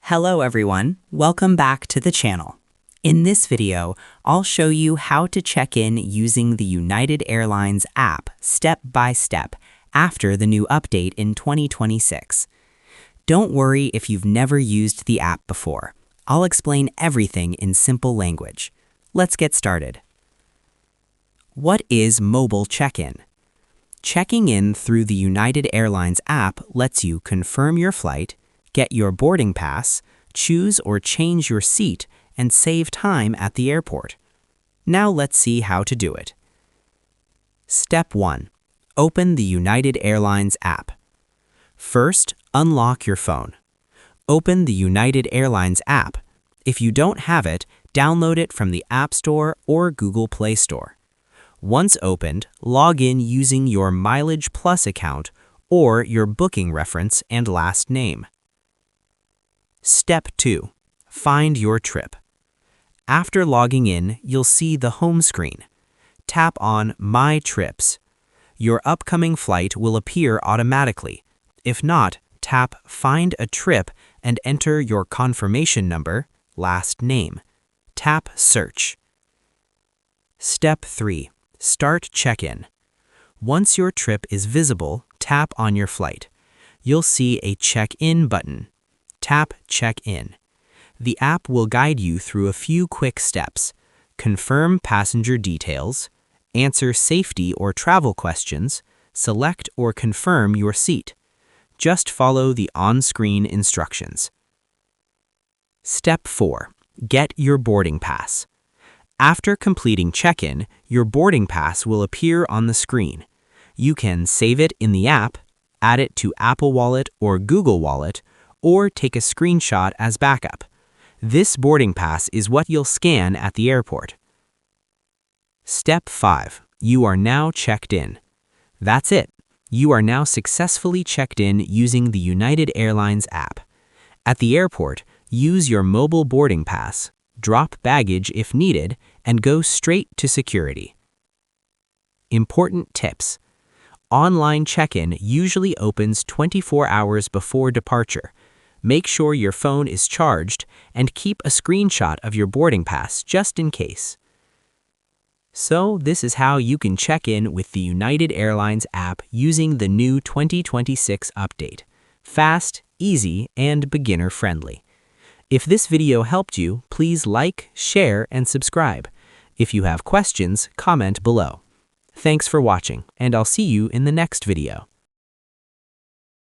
Hello everyone, welcome back to the channel. In this video, I'll show you how to check in using the United Airlines app step by step after the new update in 2026. Don't worry if you've never used the app before. I'll explain everything in simple language. Let's get started. What is mobile check-in? Checking in through the United Airlines app lets you confirm your flight, get your boarding pass, choose or change your seat, and save time at the airport. Now let's see how to do it. Step 1. Open the United Airlines app. First, unlock your phone. Open the United Airlines app. If you don't have it, download it from the App Store or Google Play Store. Once opened, log in using your Mileage Plus account or your booking reference and last name. Step 2. Find your trip. After logging in, you'll see the home screen. Tap on My Trips. Your upcoming flight will appear automatically. If not, tap Find a Trip and enter your confirmation number, last name. Tap Search. Step 3. Start check-in. Once your trip is visible, tap on your flight. You'll see a check-in button. Tap Check-in. The app will guide you through a few quick steps. Confirm passenger details, answer safety or travel questions, select or confirm your seat. Just follow the on-screen instructions. Step 4. Get your boarding pass. After completing check-in, your boarding pass will appear on the screen. You can save it in the app, add it to Apple Wallet or Google Wallet, or take a screenshot as backup. This boarding pass is what you'll scan at the airport. Step 5. You are now checked in. That's it. You are now successfully checked in using the United Airlines app. At the airport, use your mobile boarding pass, drop baggage if needed, and go straight to security. Important tips. Online check-in usually opens 24 hours before departure. Make sure your phone is charged and keep a screenshot of your boarding pass just in case. So this is how you can check in with the United Airlines app using the new 2026 update. Fast, easy, and beginner-friendly. If this video helped you, please like, share, and subscribe. If you have questions, comment below. Thanks for watching, and I'll see you in the next video.